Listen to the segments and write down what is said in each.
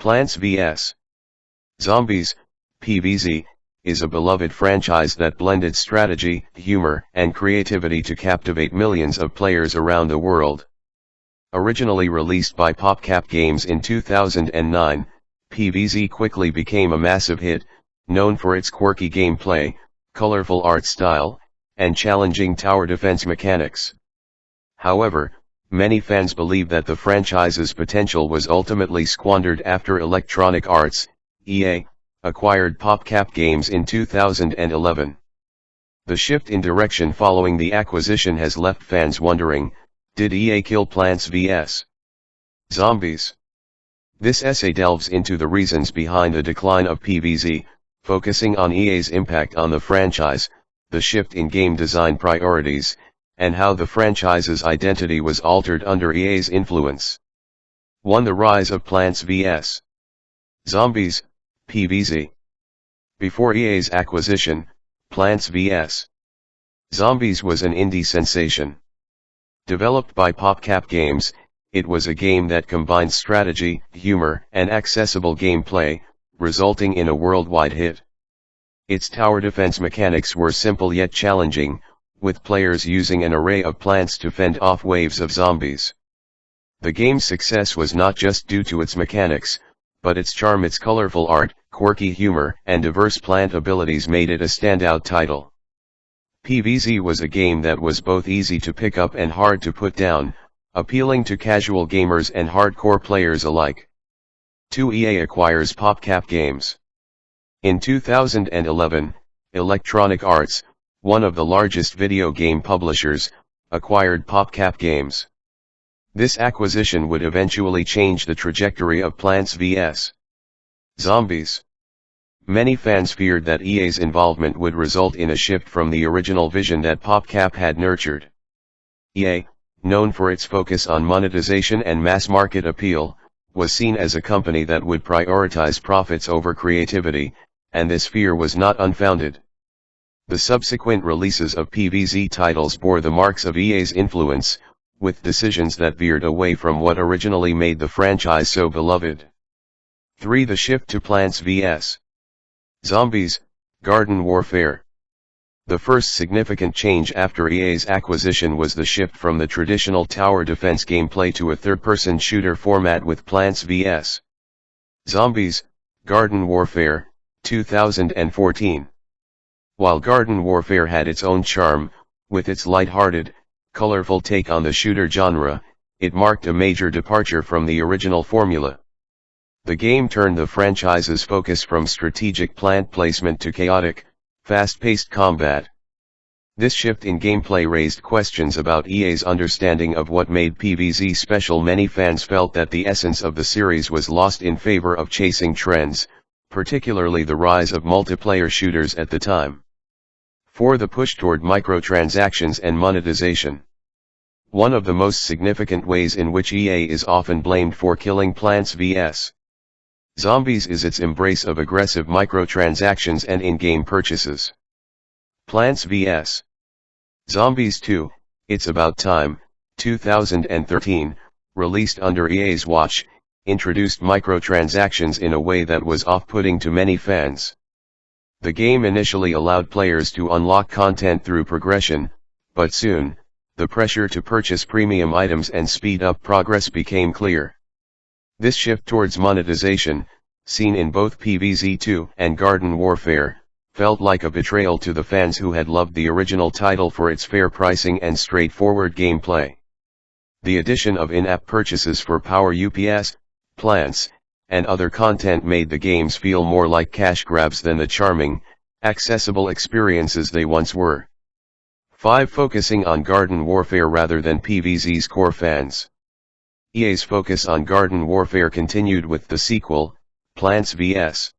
Plants vs. Zombies, PvZ, is a beloved franchise that blended strategy, humor, and creativity to captivate millions of players around the world. Originally released by PopCap Games in 2009, PvZ quickly became a massive hit, known for its quirky gameplay, colorful art style, and challenging tower defense mechanics. However, many fans believe that the franchise's potential was ultimately squandered after Electronic Arts, EA, acquired PopCap Games in 2011. The shift in direction following the acquisition has left fans wondering, did EA kill Plants vs. Zombies? This essay delves into the reasons behind the decline of PvZ, focusing on EA's impact on the franchise, the shift in game design priorities, and how the franchise's identity was altered under EA's influence. 1. The rise of Plants vs. Zombies, PvZ. Before EA's acquisition, Plants vs. Zombies was an indie sensation. Developed by PopCap Games, it was a game that combined strategy, humor, and accessible gameplay, resulting in a worldwide hit. Its tower defense mechanics were simple yet challenging, with players using an array of plants to fend off waves of zombies. The game's success was not just due to its mechanics, but its charm. Its colorful art, quirky humor, and diverse plant abilities made it a standout title. PvZ was a game that was both easy to pick up and hard to put down, appealing to casual gamers and hardcore players alike. 2. EA acquires PopCap Games. In 2011, Electronic Arts, one of the largest video game publishers, acquired PopCap Games. This acquisition would eventually change the trajectory of Plants vs. Zombies. Many fans feared that EA's involvement would result in a shift from the original vision that PopCap had nurtured. EA, known for its focus on monetization and mass market appeal, was seen as a company that would prioritize profits over creativity, and this fear was not unfounded. The subsequent releases of PvZ titles bore the marks of EA's influence, with decisions that veered away from what originally made the franchise so beloved. 3. The shift to Plants vs. Zombies, Garden Warfare. The first significant change after EA's acquisition was the shift from the traditional tower defense gameplay to a third-person shooter format with Plants vs. Zombies, Garden Warfare, 2014. While Garden Warfare had its own charm, with its light-hearted, colorful take on the shooter genre, it marked a major departure from the original formula. The game turned the franchise's focus from strategic plant placement to chaotic, fast-paced combat. This shift in gameplay raised questions about EA's understanding of what made PvZ special. Many fans felt that the essence of the series was lost in favor of chasing trends, particularly the rise of multiplayer shooters at the time. 4. The push toward microtransactions and monetization. One of the most significant ways in which EA is often blamed for killing Plants vs. Zombies is its embrace of aggressive microtransactions and in-game purchases. Plants vs. Zombies 2, It's About Time, 2013, released under EA's watch, introduced microtransactions in a way that was off-putting to many fans. The game initially allowed players to unlock content through progression, but soon, the pressure to purchase premium items and speed up progress became clear. This shift towards monetization, seen in both PvZ 2 and Garden Warfare, felt like a betrayal to the fans who had loved the original title for its fair pricing and straightforward gameplay. The addition of in-app purchases for power UPS, plants, and other content made the games feel more like cash grabs than the charming, accessible experiences they once were. 5. Focusing on Garden Warfare rather than PvZ's core fans. EA's focus on Garden Warfare continued with the sequel, Plants vs.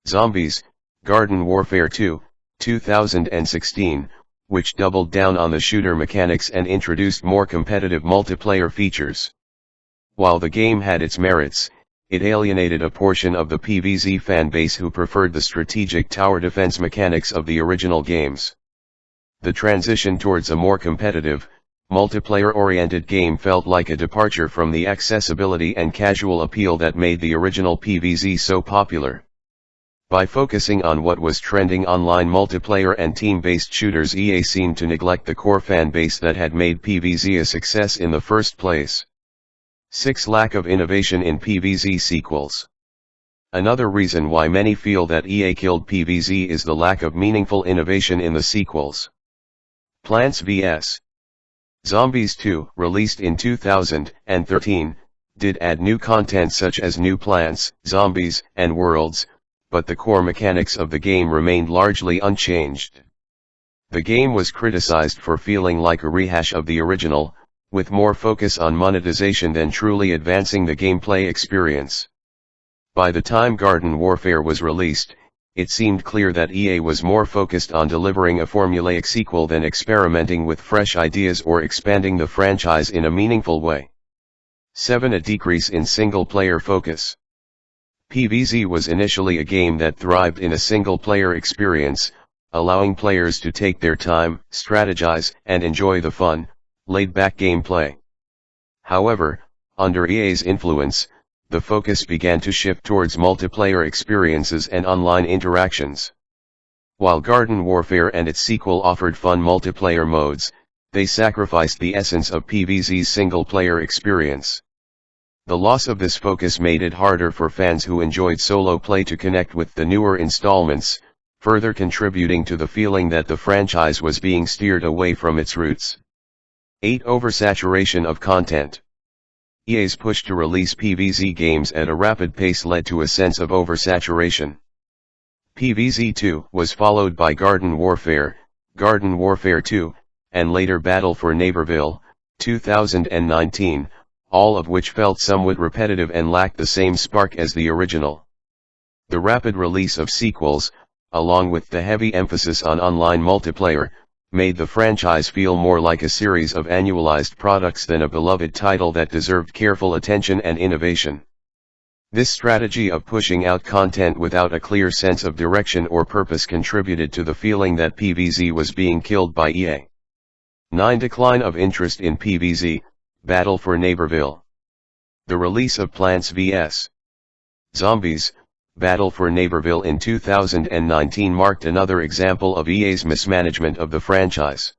Zombies, Garden Warfare 2, 2016, which doubled down on the shooter mechanics and introduced more competitive multiplayer features. While the game had its merits, it alienated a portion of the PvZ fanbase who preferred the strategic tower defense mechanics of the original games. The transition towards a more competitive, multiplayer-oriented game felt like a departure from the accessibility and casual appeal that made the original PvZ so popular. By focusing on what was trending online multiplayer and team-based shooters, EA seemed to neglect the core fan base that had made PvZ a success in the first place. 6. Lack of innovation in PvZ sequels. Another reason why many feel that EA killed PvZ is the lack of meaningful innovation in the sequels. Plants vs. Zombies 2, released in 2013, did add new content such as new plants, zombies, and worlds, but the core mechanics of the game remained largely unchanged. The game was criticized for feeling like a rehash of the original, with more focus on monetization than truly advancing the gameplay experience. By the time Garden Warfare was released, it seemed clear that EA was more focused on delivering a formulaic sequel than experimenting with fresh ideas or expanding the franchise in a meaningful way. 7. A decrease in single-player focus. PvZ was initially a game that thrived in a single-player experience, allowing players to take their time, strategize, and enjoy the fun, laid-back gameplay. However, under EA's influence, the focus began to shift towards multiplayer experiences and online interactions. While Garden Warfare and its sequel offered fun multiplayer modes, they sacrificed the essence of PvZ's single-player experience. The loss of this focus made it harder for fans who enjoyed solo play to connect with the newer installments, further contributing to the feeling that the franchise was being steered away from its roots. 8. Oversaturation of content. EA's push to release PvZ games at a rapid pace led to a sense of oversaturation. PvZ 2 was followed by Garden Warfare 2, and later Battle for Neighborville, 2019, all of which felt somewhat repetitive and lacked the same spark as the original. The rapid release of sequels, along with the heavy emphasis on online multiplayer, made the franchise feel more like a series of annualized products than a beloved title that deserved careful attention and innovation. This strategy of pushing out content without a clear sense of direction or purpose contributed to the feeling that PvZ was being killed by EA. 9. Decline of interest in PvZ, Battle for Neighborville. The release of Plants vs. Zombies, Battle for Neighborville in 2019 marked another example of EA's mismanagement of the franchise.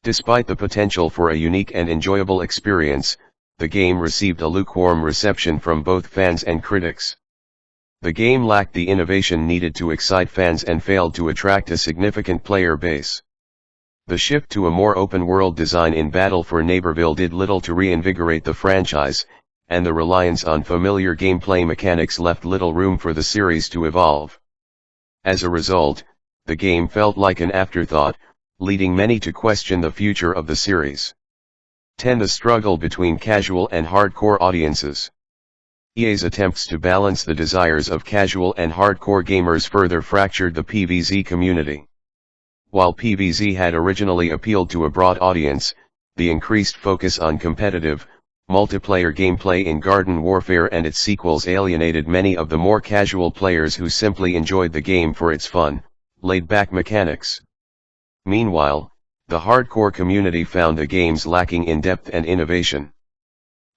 Despite the potential for a unique and enjoyable experience, the game received a lukewarm reception from both fans and critics. The game lacked the innovation needed to excite fans and failed to attract a significant player base. The shift to a more open-world design in Battle for Neighborville did little to reinvigorate the franchise, and the reliance on familiar gameplay mechanics left little room for the series to evolve. As a result, the game felt like an afterthought, leading many to question the future of the series. 10. The struggle between casual and hardcore audiences. EA's attempts to balance the desires of casual and hardcore gamers further fractured the PvZ community. While PvZ had originally appealed to a broad audience, the increased focus on competitive, multiplayer gameplay in Garden Warfare and its sequels alienated many of the more casual players who simply enjoyed the game for its fun, laid-back mechanics. Meanwhile, the hardcore community found the games lacking in depth and innovation.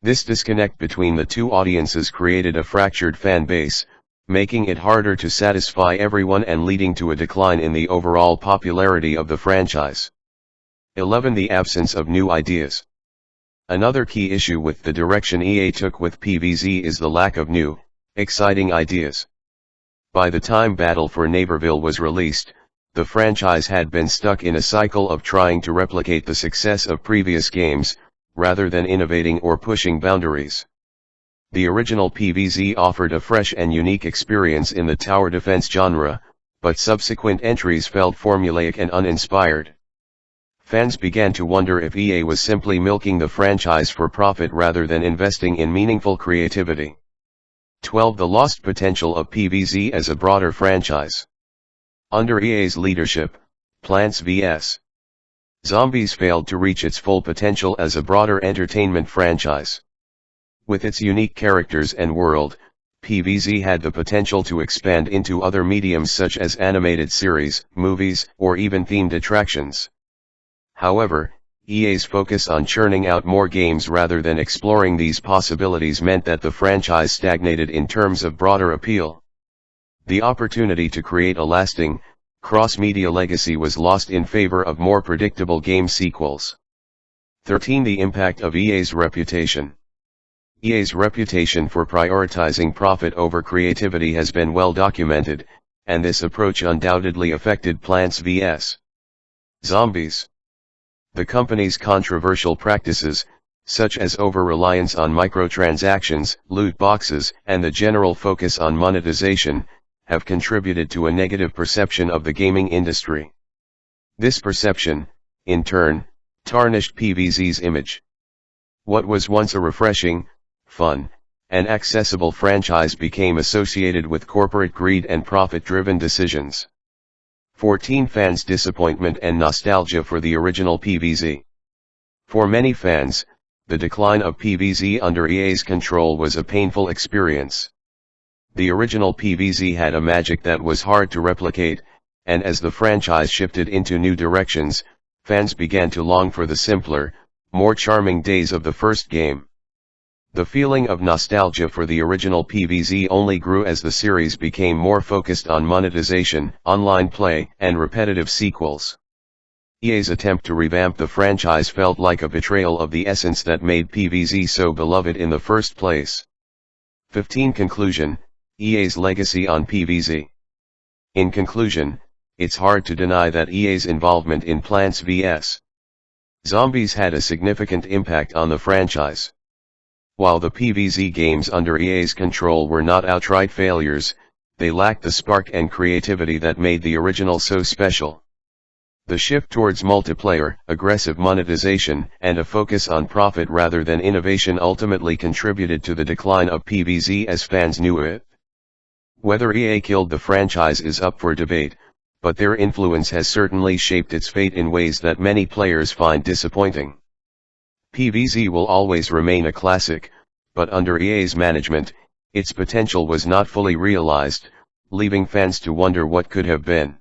This disconnect between the two audiences created a fractured fan base, making it harder to satisfy everyone and leading to a decline in the overall popularity of the franchise. 11. The absence of new ideas. Another key issue with the direction EA took with PvZ is the lack of new, exciting ideas. By the time Battle for Neighborville was released, the franchise had been stuck in a cycle of trying to replicate the success of previous games, rather than innovating or pushing boundaries. The original PvZ offered a fresh and unique experience in the tower defense genre, but subsequent entries felt formulaic and uninspired. Fans began to wonder if EA was simply milking the franchise for profit rather than investing in meaningful creativity. 12. The lost potential of PvZ as a broader franchise. Under EA's leadership, Plants vs. Zombies failed to reach its full potential as a broader entertainment franchise. With its unique characters and world, PvZ had the potential to expand into other mediums such as animated series, movies, or even themed attractions. However, EA's focus on churning out more games rather than exploring these possibilities meant that the franchise stagnated in terms of broader appeal. The opportunity to create a lasting, cross-media legacy was lost in favor of more predictable game sequels. 13. The impact of EA's reputation. EA's reputation for prioritizing profit over creativity has been well documented, and this approach undoubtedly affected Plants vs. Zombies. The company's controversial practices, such as over-reliance on microtransactions, loot boxes, and the general focus on monetization, have contributed to a negative perception of the gaming industry. This perception, in turn, tarnished PvZ's image. What was once a refreshing, fun, and accessible franchise became associated with corporate greed and profit-driven decisions. 14. Fans' disappointment and nostalgia for the original PvZ. For many fans, the decline of PvZ under EA's control was a painful experience. The original PvZ had a magic that was hard to replicate, and as the franchise shifted into new directions, fans began to long for the simpler, more charming days of the first game. The feeling of nostalgia for the original PvZ only grew as the series became more focused on monetization, online play, and repetitive sequels. EA's attempt to revamp the franchise felt like a betrayal of the essence that made PvZ so beloved in the first place. 15. Conclusion: EA's legacy on PvZ. In conclusion, it's hard to deny that EA's involvement in Plants vs. Zombies had a significant impact on the franchise. While the PvZ games under EA's control were not outright failures, they lacked the spark and creativity that made the original so special. The shift towards multiplayer, aggressive monetization, and a focus on profit rather than innovation ultimately contributed to the decline of PvZ as fans knew it. Whether EA killed the franchise is up for debate, but their influence has certainly shaped its fate in ways that many players find disappointing. PvZ will always remain a classic, but under EA's management, its potential was not fully realized, leaving fans to wonder what could have been.